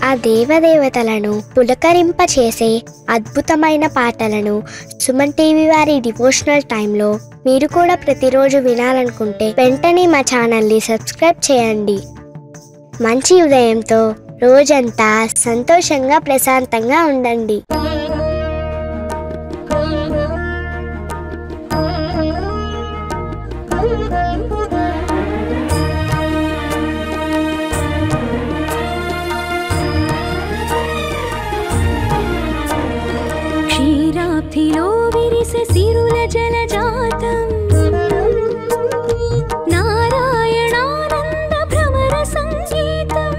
ఆ దేవదేవతలను పులకరింపచేసే అద్భుతమైన పాటలను సుమన్ టీవీ వారి డివోషనల్ టైంలో మీరు కూడా ప్రతిరోజు వినాలనుకుంటే వెంటనే మా ఛానల్ని సబ్స్క్రైబ్ చేయండి. మంచి ఉదయంతో రోజంతా సంతోషంగా ప్రశాంతంగా ఉండండి. క్షీరాబ్ధిలో విరిసే సిరుల జలజాతం నారాయణానంద భ్రమర సంగీతం.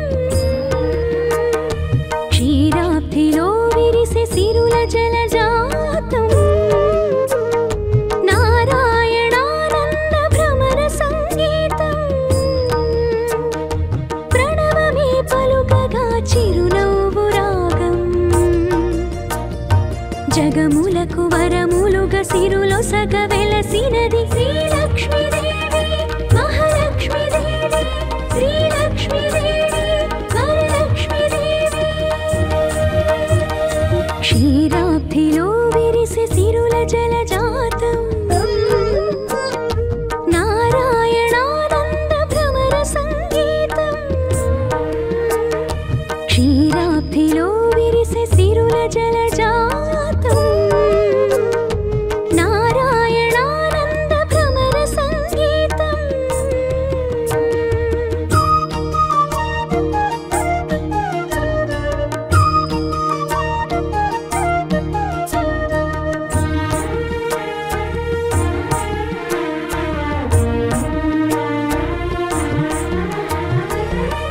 క్షీరాబ్ధిలో విరిసే సిరుల జలజాతం నారాయణానంద భ్రమర సంగీతం. ప్రణవమే పలుకగా చిరునవ్వు రాగం జగములకు వరములుగా సిరులొసగ వెలసినది శ్రీలక్ష్మీదేవి మహాలక్ష్మీదేవి శ్రీలక్ష్మీదేవి వరలక్ష్మీదేవి. క్షీరాబ్ధిలో విరిసే సిరుల జలజాతం నారాయణానంద భ్రమర సంగీతం. క్షీరాబ్ధిలో విరిసే సిరుల జలజాతం నారాయణానంద భ్రమర సంగీతం.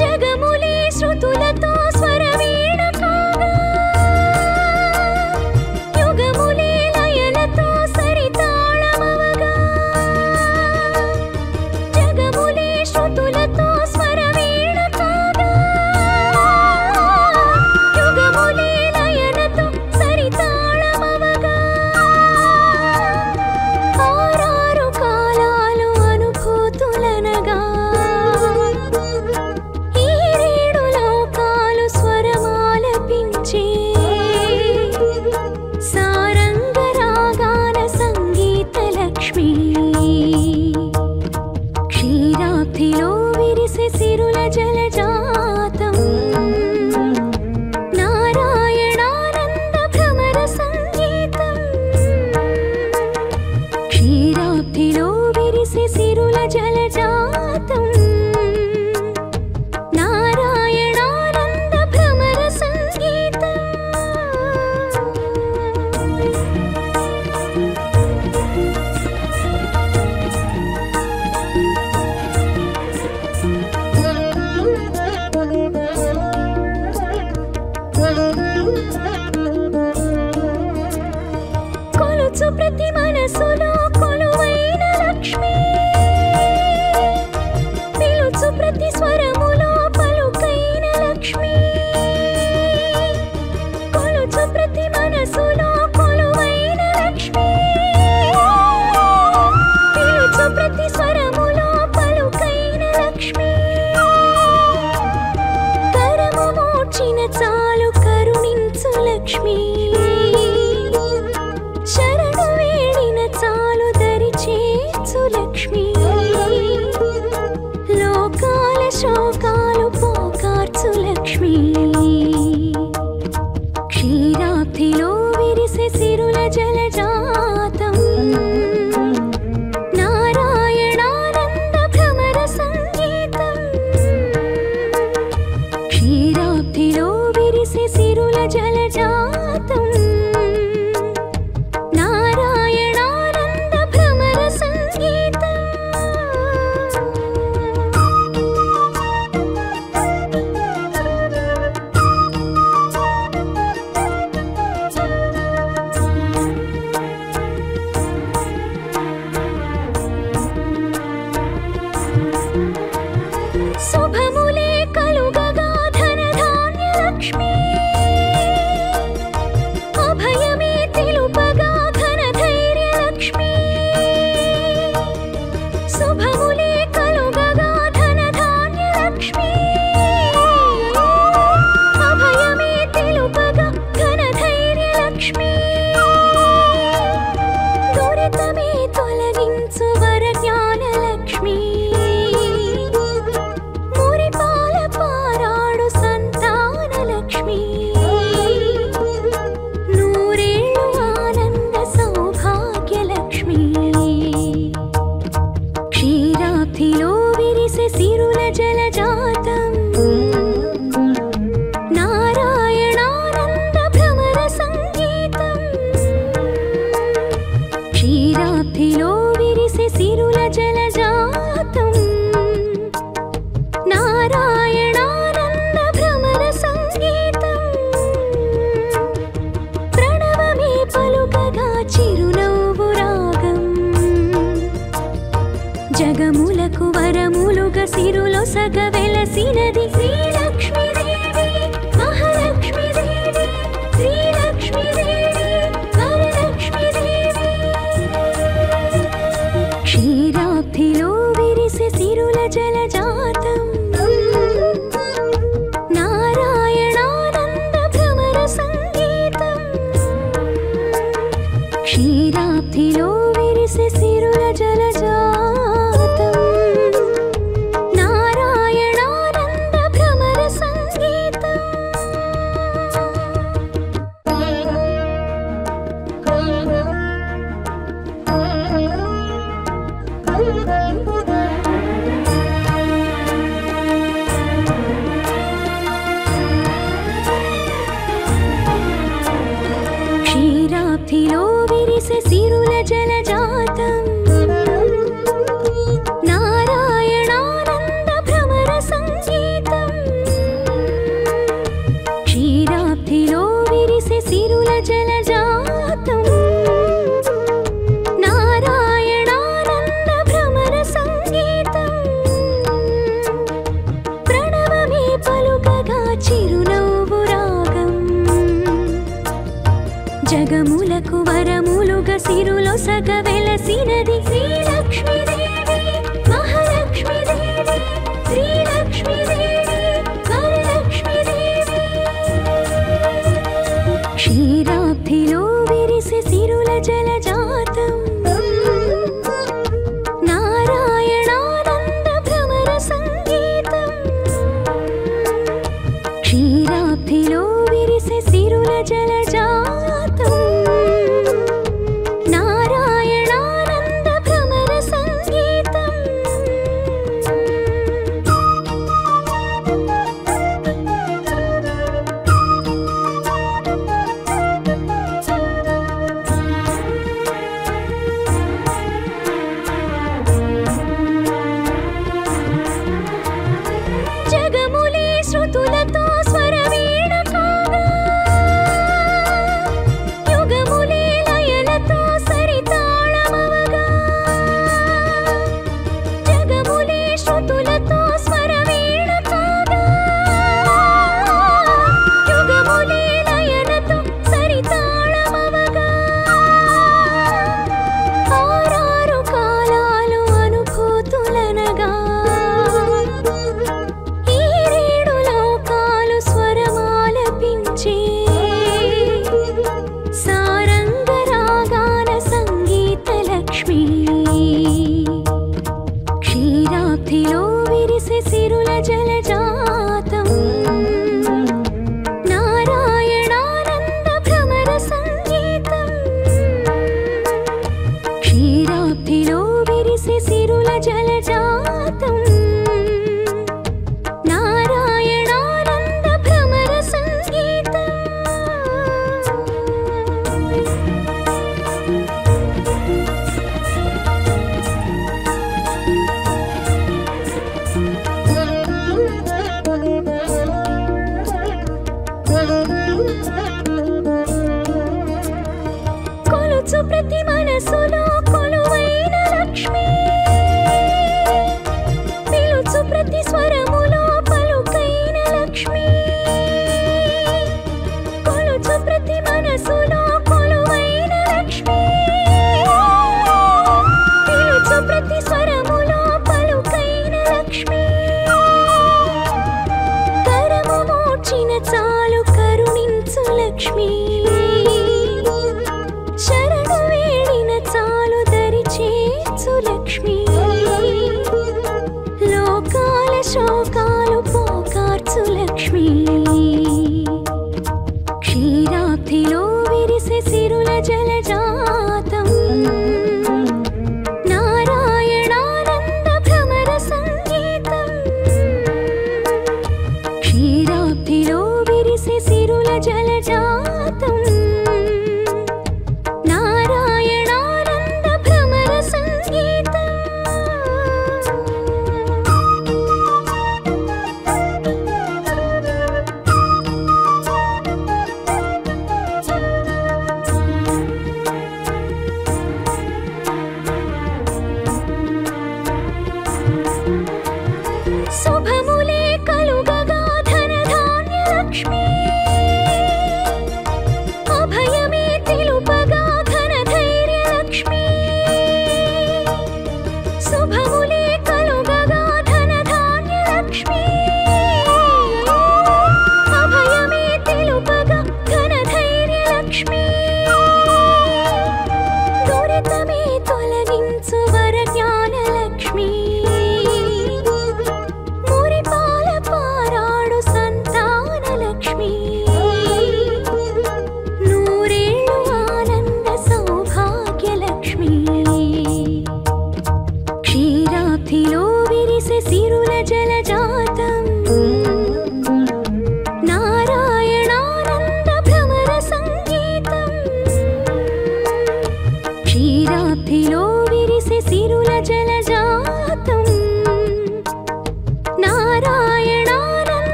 జగములే శృతులతో స్వరవీణ కాగా యుగములే లయలతో సరితాళమవగా. జగములే శృతులతో స్వరవీణ కాగా యుగములే లయలతో సరితాళమవగా. ఆరారు కాలాలు అనుభూతులనగా ఈ రేడు లోకాలు స్వరమాలపించే సారంగ రాగాన సంగీత లక్ష్మి. క్షీరాబ్ధిలో విరిసే సిరుల జలజాతం నారాయణానంద భ్రమర సంగీతం. క్షీరాబ్ధిలో విరిసే సిరుల జలజాతం నారాయణానంద భ్రమర సంగీతం. కొలుచు ప్రతి మనసులో కొలువైన లక్ష్మి పిలుచు ప్రతి స్వరములో పలుకైన లక్ష్మి. కొలుచు ప్రతి మనసులో కొలువైన లక్ష్మి పిలుచు ప్రతి స్వరములో పలుకైన లక్ష్మి. కరము మోర్చిన చాలు కరుణించు లక్ష్మి. శరణు వేడిన చాలు దరి చేర్చు లక్ష్మి. లోకాల శోకాలు పోకార్చు లక్ష్మి. క్షీరాబ్ధిలో విరిసే సిరుల జలజాతం నారాయణానంద భ్రమర సంగీతం. క్షీరాబ్ధిలో విరిసే సిరుల జలజాతం నారాయణానంద భ్రమర సంగీతం. శుభములే కలుగగా ధనధాన్య లక్ష్మి. సిరులో సగ వెలసినది శ్రీలక్ష్మీదేవి మహాలక్ష్మీదేవి శ్రీలక్ష్మీదేవి వరలక్ష్మీదేవి క్షీరాబ్ధిలో విరిసె సిరుల జలజాతం నారాయణానంద భ్రమర సంగీతం క్షీరాబ్ధిలో విరిసె సిరుల జలజాతం నారాయణానంద భ్రమర సంగీతం క్షీరాబ్ధిలో విరిసె సిరుల జలజాతం నారాయణానంద భ్రమర సంగీతం క్షీరాబ్ధిలో విరిసె సిరుల జలజాతం నారాయణానంద భ్రమర సంగీతం ప్రణవమే పలుకగా చిరునవ్వు రాగం జగములకు వరములుగా సిరులో సగ వెలసినది శ్రీలక్ష్మీదేవి మహాలక్ష్మీదేవి శ్రీలక్ష్మీదేవి వరలక్ష్మీదేవి క్షీరాబ్ధిలో విరిసె సిరుల జలజాతం నారాయణానంద భ్రమర సంగీతం క్షీరాబ్ధిలో విరిసె సిరుల జలజాతం నారాయణానంద భ్రమర సంగీతం జగములే శృతులతో స్వరవీణ కాగా యుగములే లయలతో సరితాళమవగా జగములే శృతులతో స్వరవీణ కాగా యుగములే లయలతో సరితాళమవగా ఆరారు కాలాలు అనుభూతులనగా ఈ రేడు లోకాలు స్వరమాలపించే సారంగ రాగాన సంగీత లక్ష్మి క్షీరాబ్ధిలో విరిసె సిరుల జలజాతం నారాయణానంద భ్రమర సంగీతం క్షీరాబ్ధిలో విరిసె సిరుల జలజాతం నారాయణానంద భ్రమర సంగీతం కొలుచు ప్రతి మనసులో కొలువైన లక్ష్మి పిలుచు ప్రతి స్వరములో పలుకైన లక్ష్మి కొలుచు ప్రతి మనసులో కొలువైన లక్ష్మి పిలుచు ప్రతి స్వరములో పలుకైన లక్ష్మి కరము మోచిన చాలు కరుణించు లక్ష్మి శరణు వేడిన చాలు దరి చేర్చు లక్ష్మి లోకాల శోకాలు పోకార్చు లక్ష్మి క్షీరాబ్ధిలో విరిసె సిరుల జలజాతం నారాయణానంద భ్రమర సంగీతం క్షీరాబ్ధిలో విరిసె సిరుల జలజాతం నారాయణానంద భ్రమర సంగీతం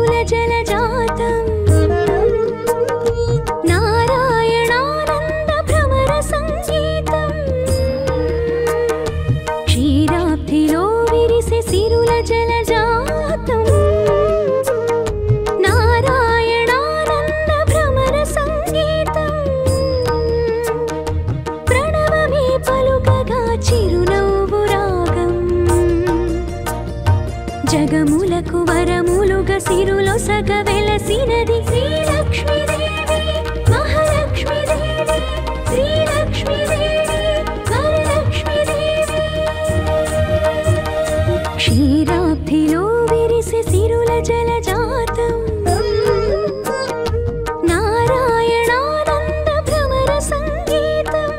సిరుల జలజాతం నారాయణానంద భ్రమర సంగీతం క్షీరాబ్ధిలో విరిసే సిరుల జలజాతం నారాయణానంద భ్రమర సంగీతం ప్రణవమే పలుకగా చిరునవ్వు రాగం జగములకు వరములుగా సిరులొసగ వెలసినది శ్రీలక్ష్మీదేవి మహాలక్ష్మీదేవి శ్రీలక్ష్మీదేవి వరలక్ష్మీదేవి క్షీరాబ్ధిలో విరిసే సిరుల జలజాతం నారాయణానంద భ్రమర సంగీతం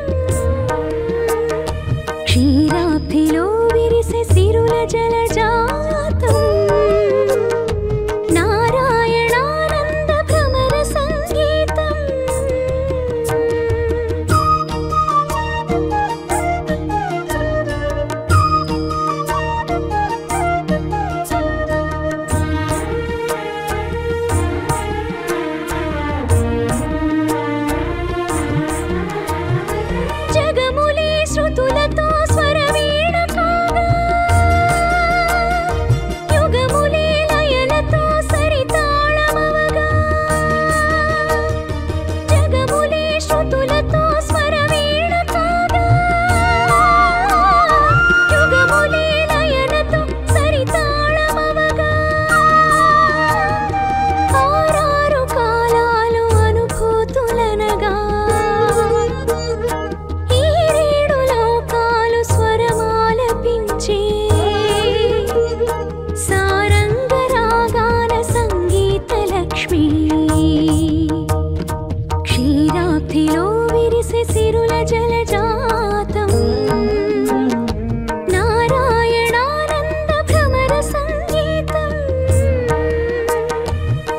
క్షీరాబ్ధిలో విరిసే సిరుల జలజాతం నారాయణానంద భ్రమర సంగీతం జగములే శృతులతో స్వరవీణ కాగా యుగములే లయలతో సరితాళమవగా జగములే శృతులతో స్వరవీణ కాగా యుగములే లయలతో సరితాళమవగా ఆరారు కాలాలు అనుభూతులనగా ఈ రేడు లోకాలు స్వరమాలపించే సారంగ రాగాన సంగీత లక్ష్మి క్షీరాబ్ధిలో విరిసే సిరుల జలజాతం నారాయణానంద భ్రమర సంగీతం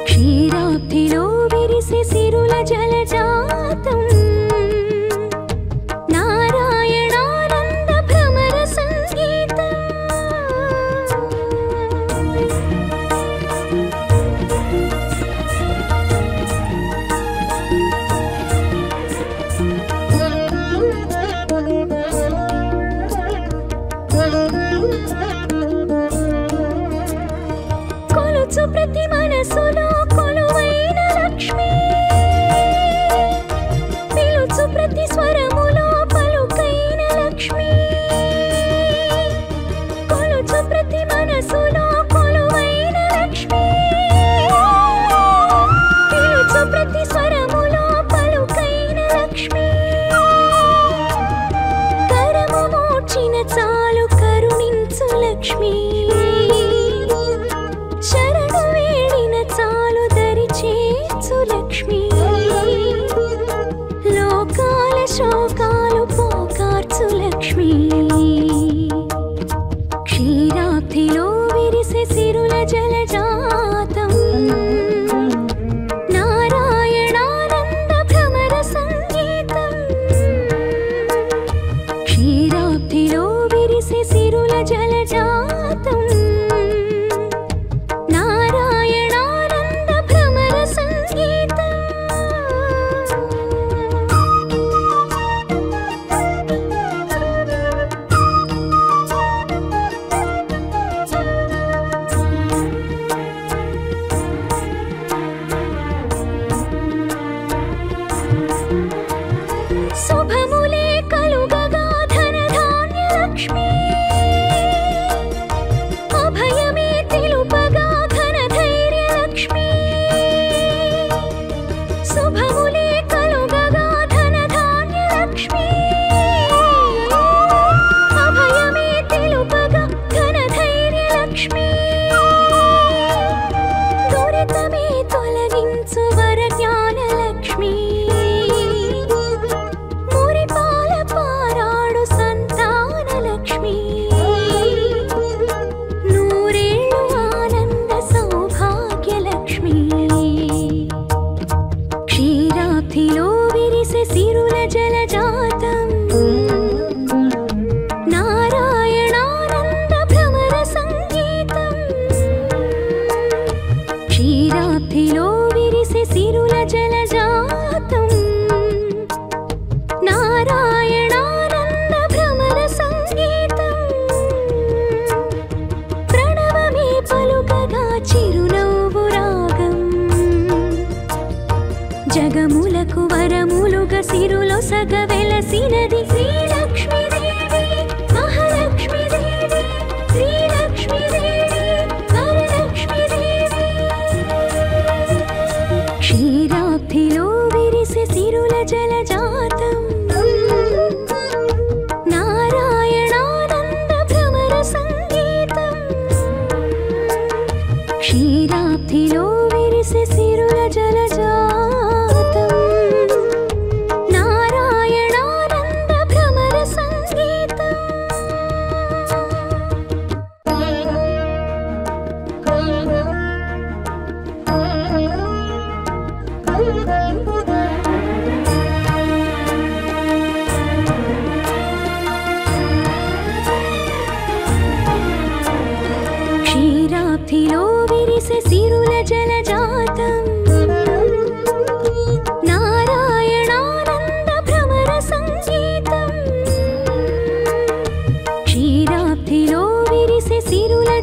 క్షీరాబ్ధిలో విరిసే సిరుల జలజాతం నారాయణానంద భ్రమర సంగీతం కొలుచు ప్రతి మనసులో కొలువైన లక్ష్మి పిలుచు ప్రతి స్వరములో పలుకైన లక్ష్మి కొలుచు ప్రతి మనసులో కొలువైన లక్ష్మి పిలుచు ప్రతి స్వరములో పలుకైన లక్ష్మి కరము మోర్చిన చాలు కరుణించు లక్ష్మి శరణు వేడిన చాలు దరి చేర్చు లక్ష్మి లోకాల శోకాలు పోకార్చు లక్ష్మి క్షీరాబ్ధిలో విరిసే సిరుల జలజాతం నారాయణానంద భ్రమర సంగీతం క్షీరాబ్ధిలో విరిసే సిరుల జలజాతం నారాయణానంద భ్రమర సంగీతం శుభములే కలుగగా ధనధాన్య లక్ష్మి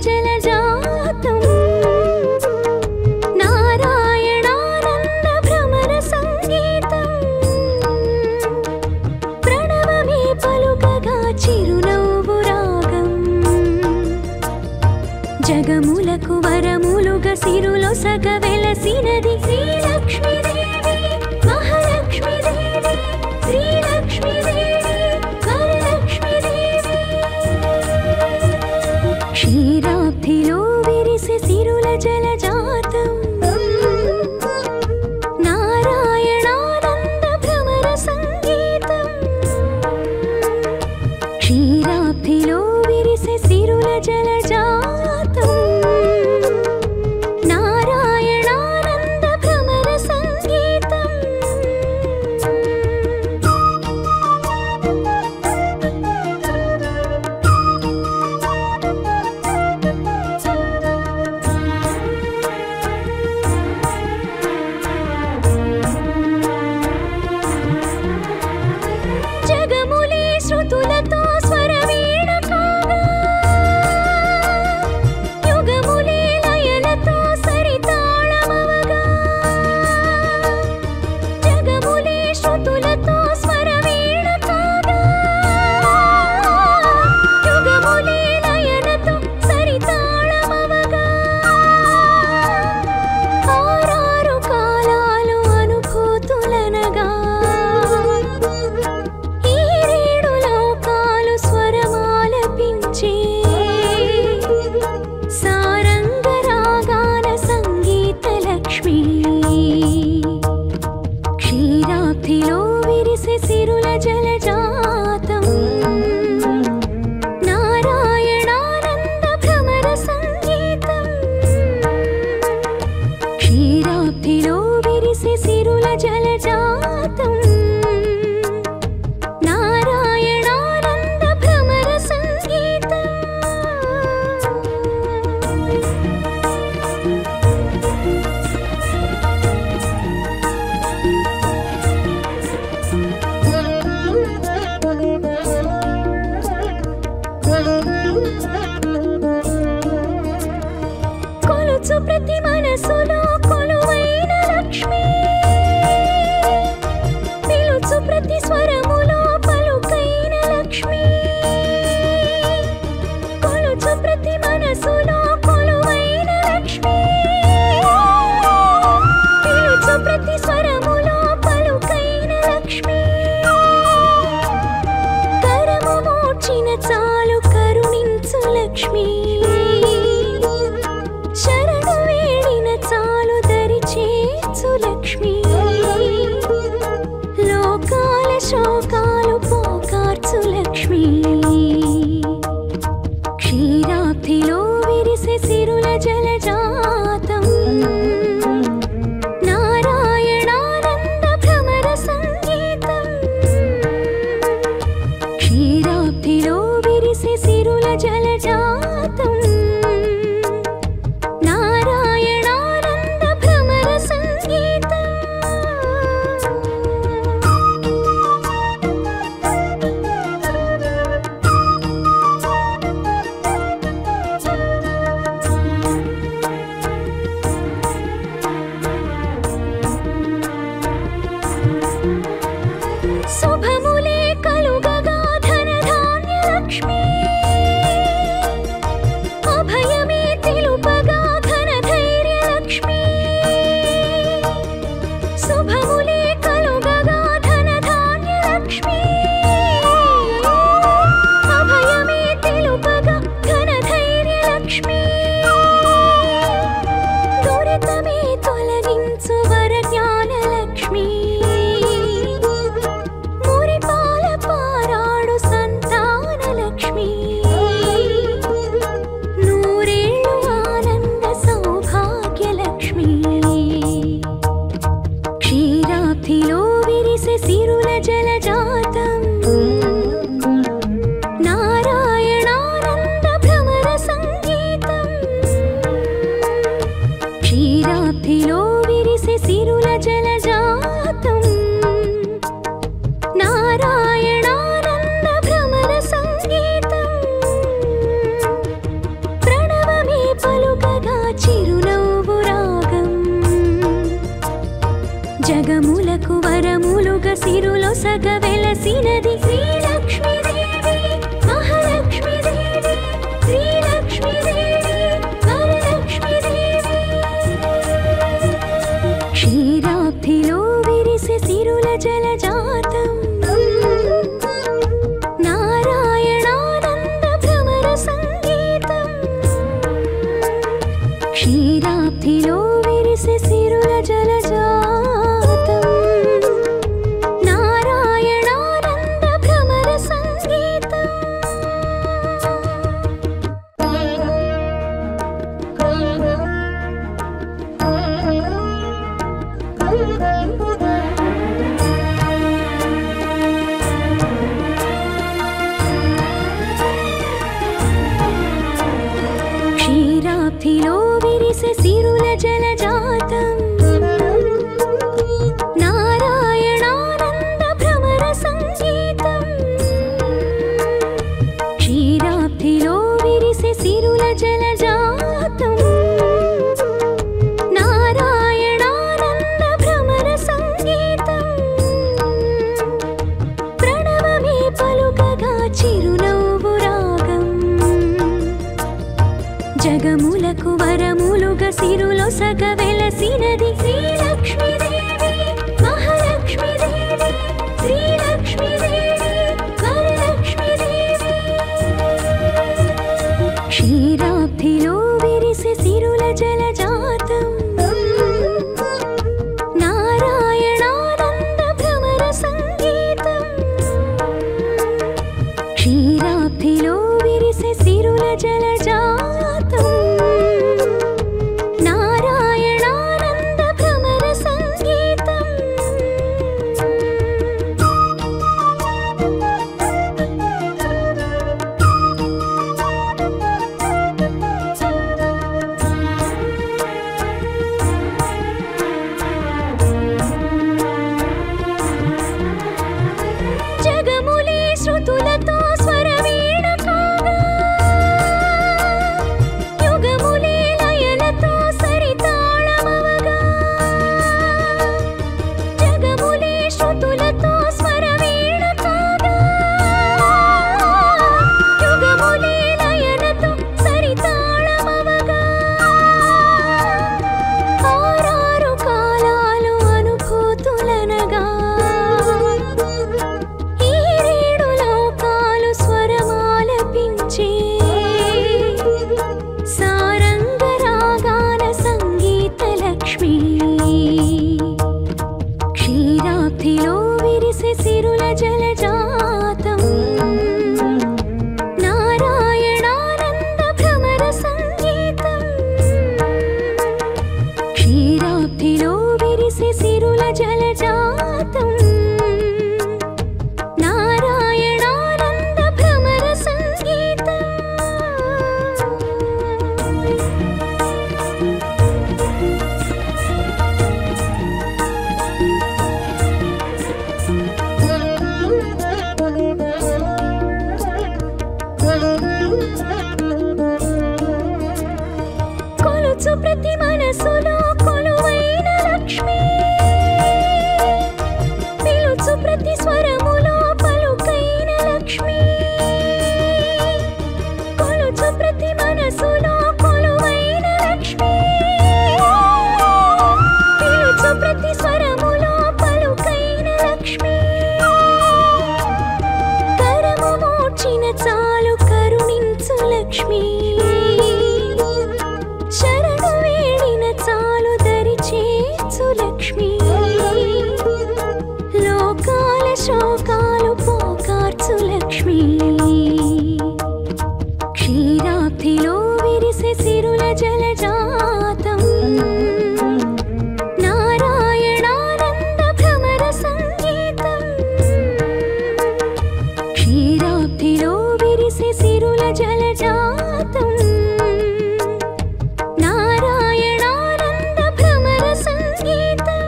జలజాతం నారాయణానంద భ్రమర సంగీతం ప్రణవమే పలుకగా చిరునవ్వు రాగం జగములకు వరములుగా సిరులొసగ వెలసినది శ్రీలక్ష్మీదేవి మహాలక్ష్మీదేవి శ్రీలక్ష్మీదేవి వరలక్ష్మీదేవి క్షీరాబ్ధిలో విరిసె సిరుల జలజాతం నారాయణానంద భ్రమర సంగీతం క్షీరాబ్ధిలో విరిసె సిరుల జలజాతం నారాయణానంద భ్రమర సంగీతం జగములే శృతులతో స్వరవీణ కాగా యుగములే లయలతో సరితాళమవగా జగములే శృతులతో స్వరవీణ కాగా యుగములే లయలతో సరితాళమవగా ఆరారు కాలాలు అనుభూతులనగా ఈ రేడు లోకాలు స్వరమాలపించే సారంగ రాగాన సంగీత లక్ష్మి క్షీరాబ్ధిలో విరిసె సిరుల జలజాతం నారాయణానంద భ్రమర సంగీతం క్షీరాబ్ధిలో విరిసె సిరుల జలజాతం నారాయణానంద భ్రమర సంగీతం కొలుచు ప్రతి మనసులో కొలువైన లక్ష్మి పిలుచు ప్రతి స్వరములో పలుకైన లక్ష్మి కొలుచు ప్రతి మనసులో కొలువైన లక్ష్మి పిలుచు ప్రతి స్వరములో పలుకైన లక్ష్మి కరము మోచిన చాలు కరుణించు లక్ష్మి శరణు వేడిన చాలు దరి చేర్చు లక్ష్మి లోకాల శోకాలు పోకార్చు లక్ష్మి క్షీరాబ్ధిలో విరిసె సిరుల జలజాతం నారాయణానంద భ్రమర సంగీతం క్షీరాబ్ధిలో విరిసె సిరుల జలజాతం సిరులో సగ వెలసినది శ్రీలక్ష్మీదేవి మహాలక్ష్మీదేవి శ్రీలక్ష్మీదేవి వరలక్ష్మీదేవి క్షీరాబ్ధిలో విరిసె సిరుల జలజాతం నారాయణానంద భ్రమర సంగీతం క్షీరాబ్ధిలో విరిసె సిరుల జలజాతం నారాయణానంద భ్రమర సంగీతం క్షీరాబ్ధిలో విరిసె సిరుల జలజాతం నారాయణానంద భ్రమర సంగీతం క్షీరాబ్ధిలో విరిసె సిరుల జలజాతం నారాయణానంద భ్రమర సంగీతం ప్రణవమే పలుకగా చిరునవ్వు రాగం జగములకు వరములుగా సిరులో సగ వెలసినది శ్రీలక్ష్మీదేవి మహాలక్ష్మీదేవి శ్రీలక్ష్మీదేవి వరలక్ష్మీదేవి క్షీరాబ్ధిలో విరిసె సిరుల జలజాతం నారాయణానంద భ్రమర సంగీతం క్షీరాబ్ధిలో విరిసె సిరుల జలజాతం నారాయణానంద భ్రమర సంగీతం జగములే శృతులతో స్వరవీణ కాగా యుగములే లయలతో సరితాళమవగా జగములే శృతులతో స్వరవీణ కాగా యుగములే లయలతో సరితాళమవగా ఆరారు కాలాలు అనుభూతులనగా ఈ రేడు లోకాలు స్వరమాలపించే సారంగ రాగాన సంగీత లక్ష్మి క్షీరాబ్ధిలో విరిసె సిరుల జలజాతం నారాయణానంద భ్రమర సంగీతం క్షీరాబ్ధిలో విరిసె సిరుల జలజాతం నారాయణానంద భ్రమర సంగీతం కొలుచు ప్రతి మనసులో కొలువైన లక్ష్మి పిలుచు ప్రతి స్వరములో పలుకైన లక్ష్మి కొలుచు ప్రతి మనసులో కొలువైన లక్ష్మి పిలుచు ప్రతి స్వరములో పలుకైన లక్ష్మి కరము మోచిన చాలు కరుణించు లక్ష్మి శరణు వేడిన చాలు దరి చేర్చు లక్ష్మి లోకాల శోకాలు పోకార్చు లక్ష్మి క్షీరాబ్ధిలో విరిసె సిరుల జలజాతం నారాయణానంద భ్రమర సంగీతం క్షీరాబ్ధిలో విరిసె సిరుల జలజాతం నారాయణానంద భ్రమర సంగీతం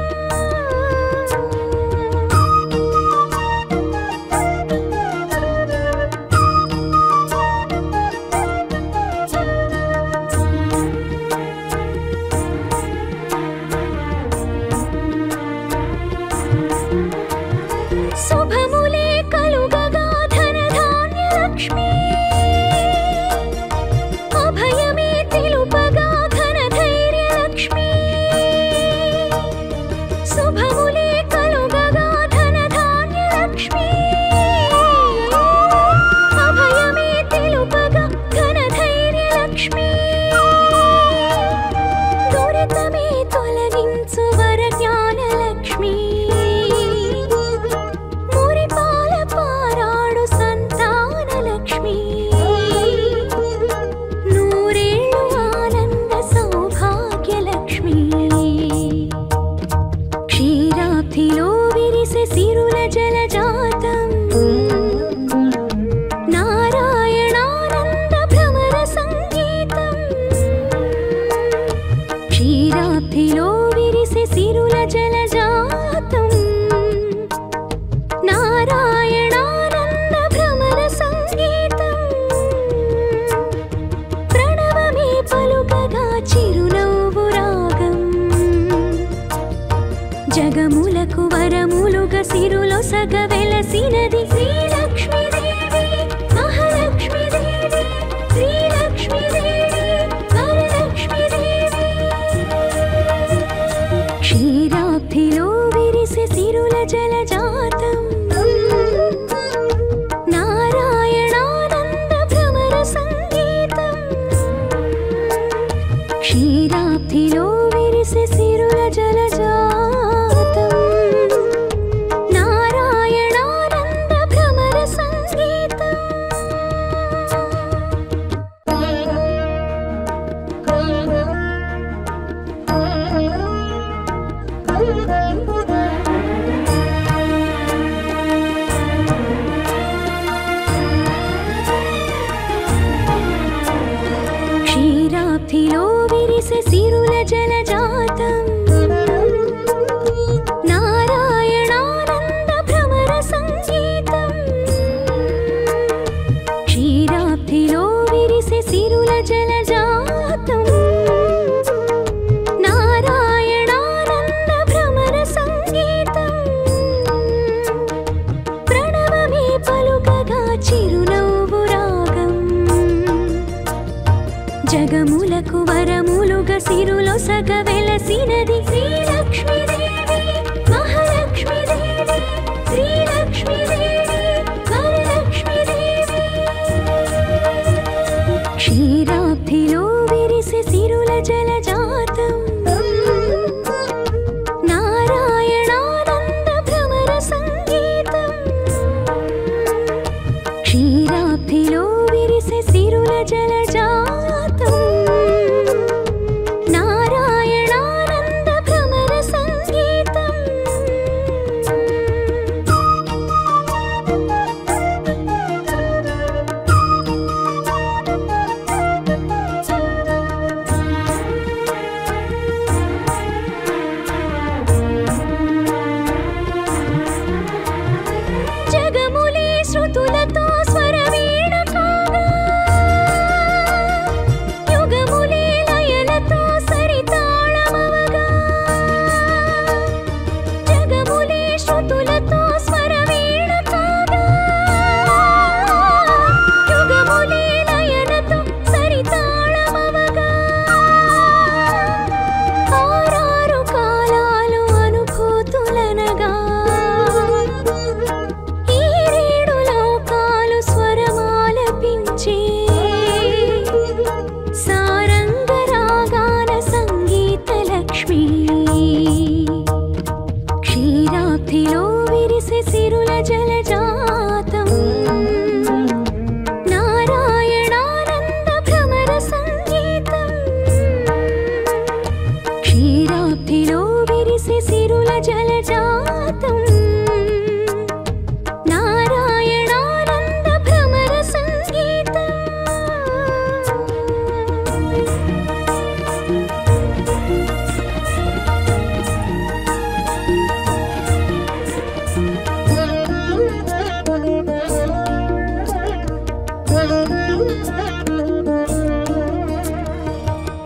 క్షీరాబ్ధిలో విరిసె సిరుల జలజాతం నారాయణానంద భ్రమర సంగీతం క్షీరాబ్ధిలో విరిసె సిరుల జలజాతం నారాయణానంద భ్రమర సంగీతం ప్రణవమే పలుకగా చిరునవ్వు రాగం జగములకు వరములుగా సిరులొసగ వెలసినది శ్రీలక్ష్మీదేవి మహాలక్ష్మీదేవి శ్రీలక్ష్మీదేవి వరలక్ష్మీదేవి క్షీరాబ్ధిలో విరిసె సిరుల జలజాతం నారాయణానంద భ్రమర సంగీతం క్షీరాబ్ధిలో విరిసె సిరుల జలజాతం నారాయణానంద భ్రమర సంగీతం జగములే శృతులతో స్వరవీణ కాగా యుగములే లయలతో సరితాళమవగా జగములే శృతులతో స్వరవీణ కాగా యుగములే లయలతో సరితాళమవగా ఆరారు కాలాలు అనుభూతులనగా ఈ రేడు లోకాలు స్వరమాలపించే సారంగ రాగాల సంగీత లక్ష్మి క్షీరాబ్ధిలో విరిసె సిరుల జలజాతం నారాయణానంద భ్రమర సంగీతం క్షీరాబ్ధిలో విరిసె సిరుల జలజాతం నారాయణానంద భ్రమర సంగీతం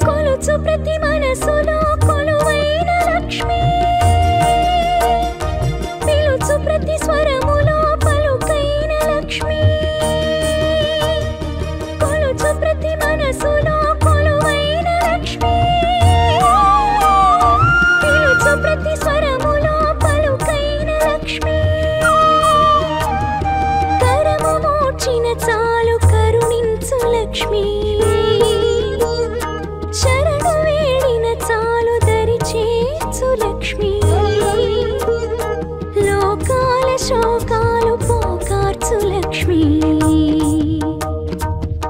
కొలుచు ప్రతి మనసులో కొలువైన లక్ష్మి పిలుచు ప్రతి స్వరములో పలుకైన లక్ష్మి కొలుచు ప్రతి మనసులో కొలువైన లక్ష్మి పిలుచు ప్రతి స్వరములో పలుకైన లక్ష్మి కరము మోర్చిన చాలు కరుణించు లక్ష్మి శరణు వేడిన చాలు దరి చేర్చు లక్ష్మి లోకాల శోకాలు పోకార్చు లక్ష్మి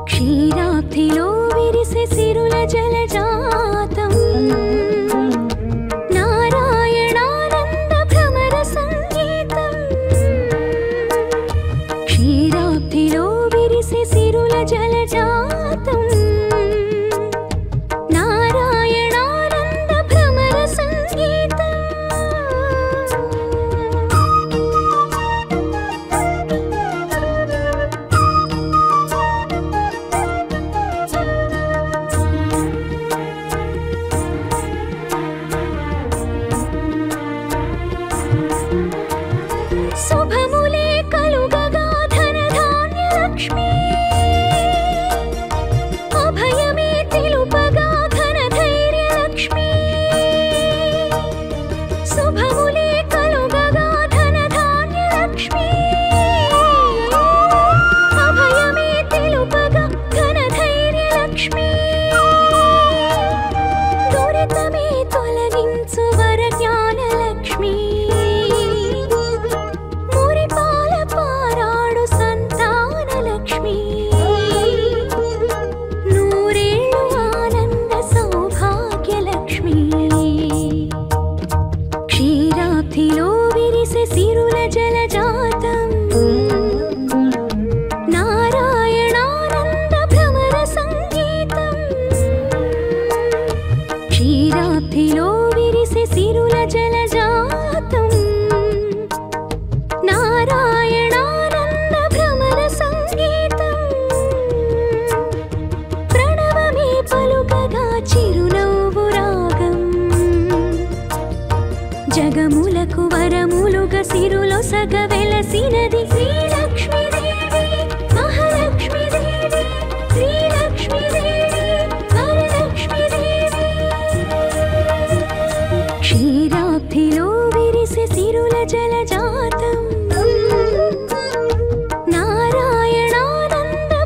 క్షీరాబ్ధిలో విరిసె సిరుల జలజాతం నారాయణానంద భ్రమర సంగీతం క్షీరాబ్ధిలో విరిసె సిరుల జలజాతం నారాయణానంద భ్రమర సంగీతం శుభములే కలుగగా ధనధాన్య లక్ష్మి సిరులో సగ వెలసినది శ్రీలక్ష్మీదేవి మహాలక్ష్మీదేవి శ్రీలక్ష్మీదేవి వరలక్ష్మీదేవి క్షీరాబ్ధిలో విరిసే సిరుల జలజాతం నారాయణానంద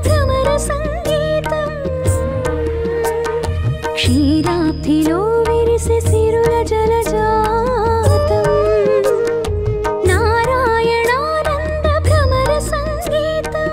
భ్రమర సంగీతం క్షీరాబ్ధిలో విరిసే సిరుల జలజాతం నారాయణానంద భ్రమర సంగీతం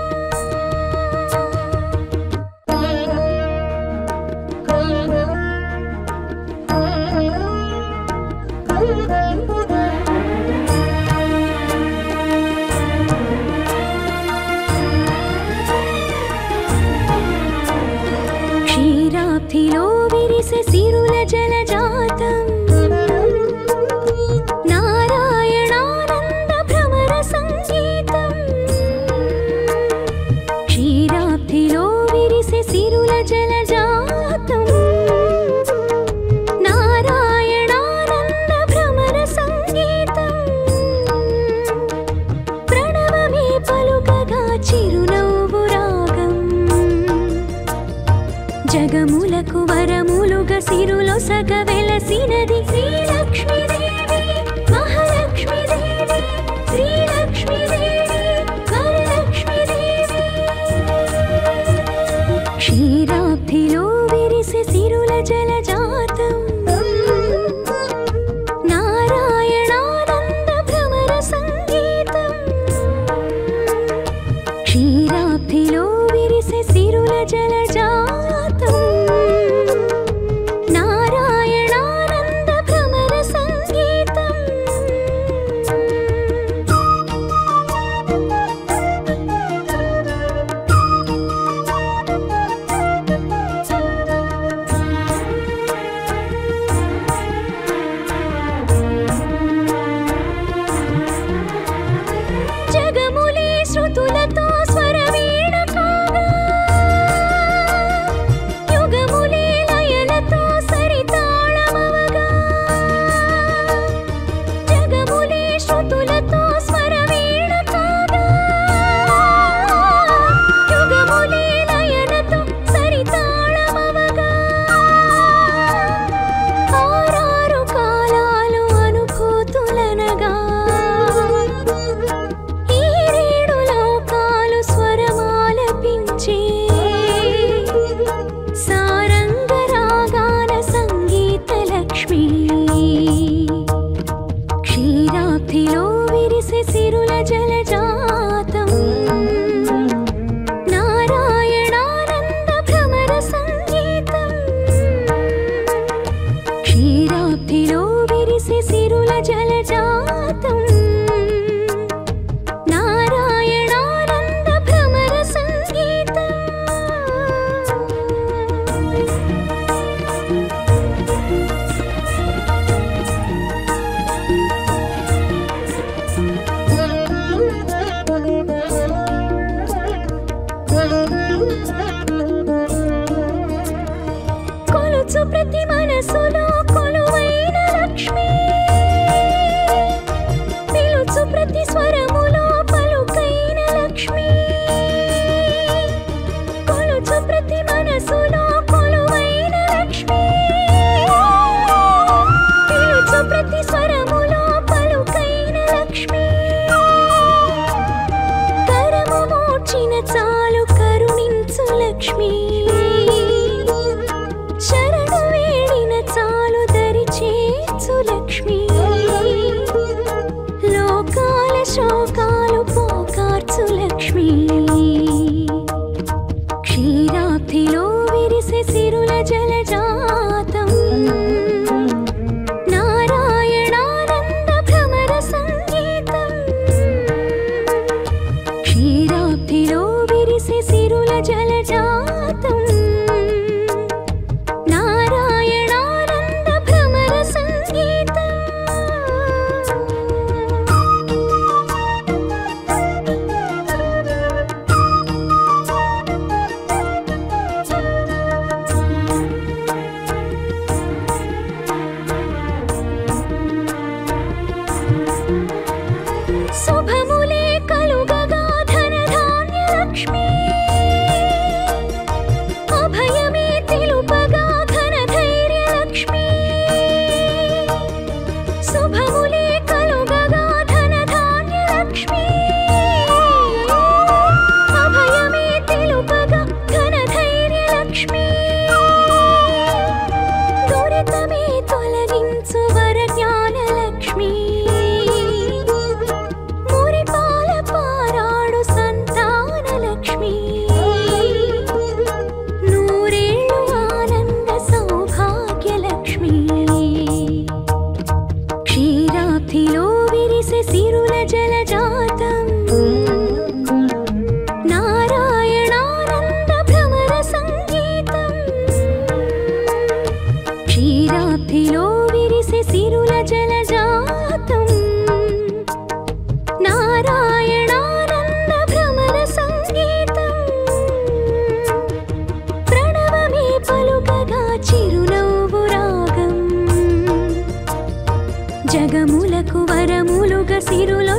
క్షీరాబ్ధిలో విరిసే సిరుల జలజాతం నారాయణానంద భ్రమర సంగీతం క్షీరాబ్ధిలో విరిసే సిరుల జలజాతం నారాయణానంద భ్రమర సంగీతం ప్రణవమే పలుకగా చిరునవ్వు రాగం జగములకు వరములుగా సిరులో సగ వెలసినది శ్రీలక్ష్మీదేవి మహాలక్ష్మీదేవి శ్రీలక్ష్మీదేవి వరలక్ష్మీదేవి క్షీరాబ్ధిలో విరిసే సిరుల జలజాతం నారాయణానంద భ్రమర సంగీతం క్షీరాబ్ధిలో విరిసే సిరుల జలజాతం నారాయణానంద భ్రమర సంగీతం జగములే శృతులతో స్వరవీణ కాగా యుగములే లయలతో సరితాళమవగా జగములే శృతులతో స్వరవీణ కాగా యుగములే లయలతో సరితాళమవగా ఆరారు కాలాలు అనుభూతులనగా ఈ రేడు లోకాలు స్వరమాలపించే సారంగ రాగాన సంగీత లక్ష్మి క్షీరాబ్ధిలో విరిసే సిరుల జలజాతం నారాయణానంద భ్రమర సంగీతం క్షీరాబ్ధిలో విరిసే సిరుల జలజాతం నారాయణానంద భ్రమర సంగీతం కొలుచు ప్రతి మనసులో కొలువైన లక్ష్మి పిలుచు ప్రతి స్వరములో పలుకైన లక్ష్మి కొలుచు ప్రతి మనసులో కొలువైన లక్ష్మి పిలుచు ప్రతి స్వరములో పలుకైన లక్ష్మి కరము మోచిన చాలు కరుణించు లక్ష్మి శరణు వేడిన చాలు దరి చేర్చు లక్ష్మి లోకాల శోకాలు పోకార్చు లక్ష్మి క్షీరాబ్ధిలో విరిసే సిరుల జలజాతం నారాయణానంద భ్రమర సంగీతం క్షీరాబ్ధిలో విరిసే సిరుల జలజాతం నారాయణానంద భ్రమర సంగీతం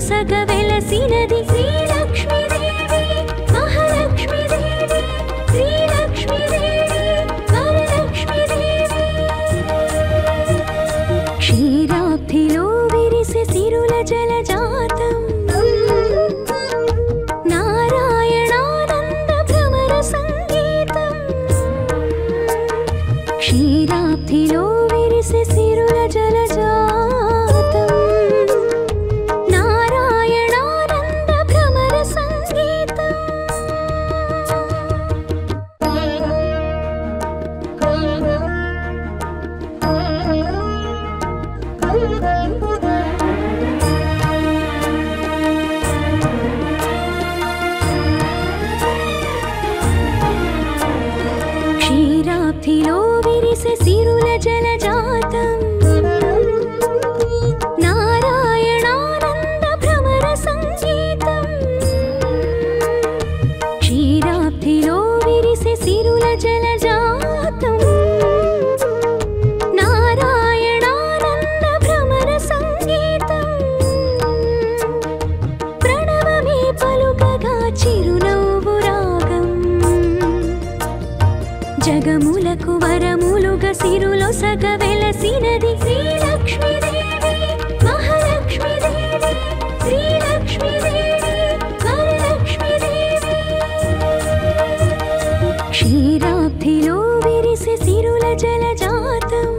సిరులొసగ వెలసినది శ్రీలక్ష్మీదేవి మహాలక్ష్మీదేవి శ్రీలక్ష్మీదేవి వరలక్ష్మీదేవి క్షీరాబ్ధిలో విరిసె సిరుల జలజాతం నారాయణానంద భ్రమర సంగీతం క్షీరాబ్ధిలో విరిసె సిరుల జలజాతం నారాయణానంద భ్రమర సంగీతం క్షీరాబ్ధిలో విరిసె సిరుల జలజాతం నారాయణానంద భ్రమర సంగీతం క్షీరాబ్ధిలో విరిసె సిరుల జలజాతం నారాయణానంద భ్రమర సంగీతం ప్రణవమే పలుకగా చిరునవ్వు రాగం జగములకు వరములుగా సిరులొసగ వెలసినది శ్రీలక్ష్మీదేవి మహాలక్ష్మీదేవి శ్రీలక్ష్మీదేవి వరలక్ష్మీదేవి క్షీరాబ్ధిలో విరిసె సిరుల జలజాతం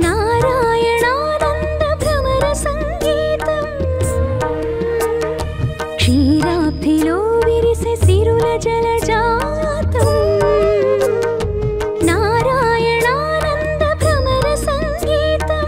నారాయణానంద భ్రమర సంగీతం క్షీరాబ్ధిలో విరిసె సిరుల జలజాతం నారాయణానంద భ్రమర సంగీతం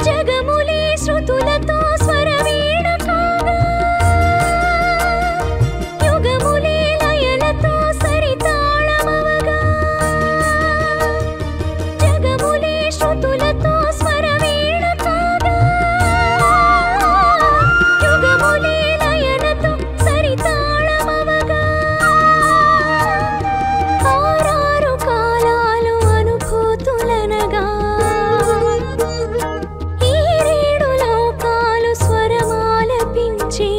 జగములే శృతులతో స్వరవీణ కాగా యుగములే లయలతో సరితాళమవగా జగములే శృతులతో స్వరవీణ కాగా యుగములే లయలతో సరితాళమవగా ఆరారు కాలాలు అనుభూతులనగా ఈ రేడు లోకాలు స్వరమాలపించే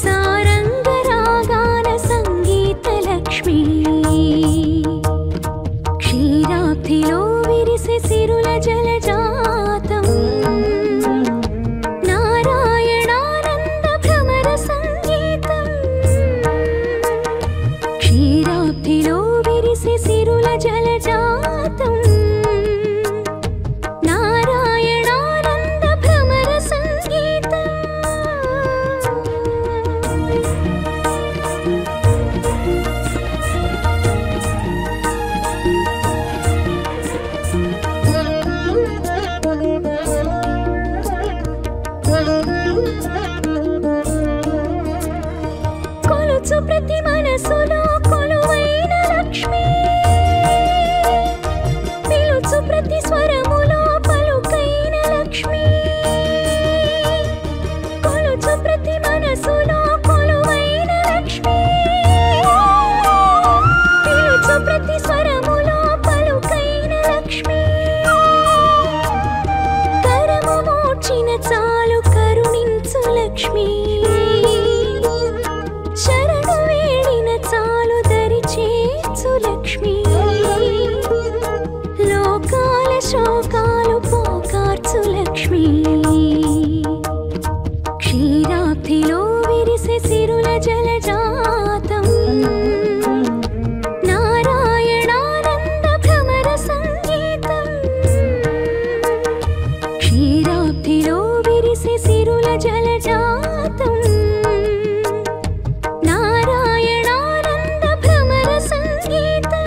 సారంగ రాగాన సంగీత లక్ష్మి క్షీరాబ్ధిలో విరిసె సిరుల జలజాతం నారాయణానంద భ్రమర సంగీతం క్షీరాబ్ధిలో విరిసె సిరుల జలజాతం నారాయణానంద భ్రమర సంగీతం కొలుచు ప్రతి మనసులో కొలువైన లక్ష్మి పిలుచు ప్రతి స్వరములో పలుకైన లక్ష్మి కొలుచు ప్రతి మనసులో కొలువైన లక్ష్మి పిలుచు ప్రతి స్వరములో పలుకైన లక్ష్మి కరము మోచిన చాలు కరుణించు లక్ష్మి శరణు వేడిన చాలు దరి చేర్చు లక్ష్మి లోకాల శోకాలు పోకార్చు లక్ష్మి క్షీరాబ్ధిలో విరిసె సిరుల జలజాతం నారాయణానంద భ్రమర సంగీతం క్షీరాబ్ధిలో విరిసె సిరుల జలజాతం నారాయణానంద భ్రమర సంగీతం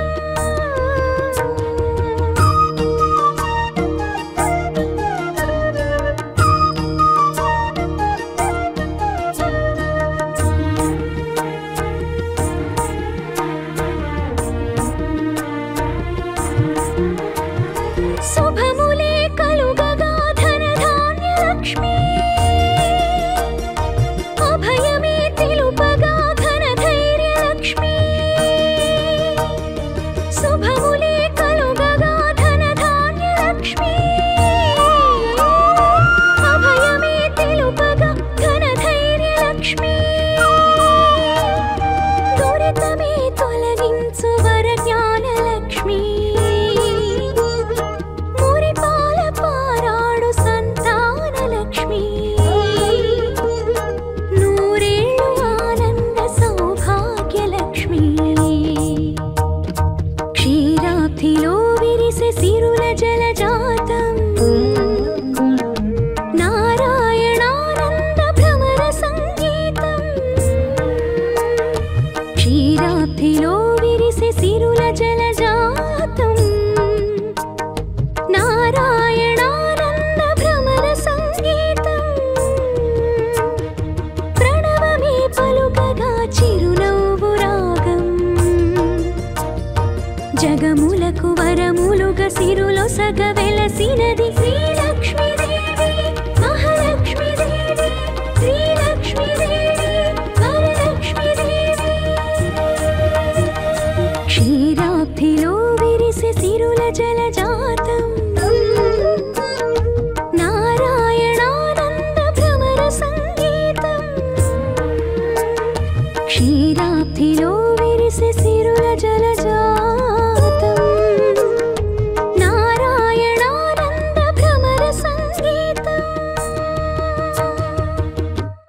సిరులో సగ వెలసినది శ్రీలక్ష్మీదేవి మహాలక్ష్మీదేవి శ్రీలక్ష్మీదేవి వరలక్ష్మీదేవి క్షీరాబ్ధిలో విరిసే సిరుల జలజాతం నారాయణానంద భ్రమర సంగీతం క్షీరాబ్ధిలో విరిసే సిరుల జలజాతం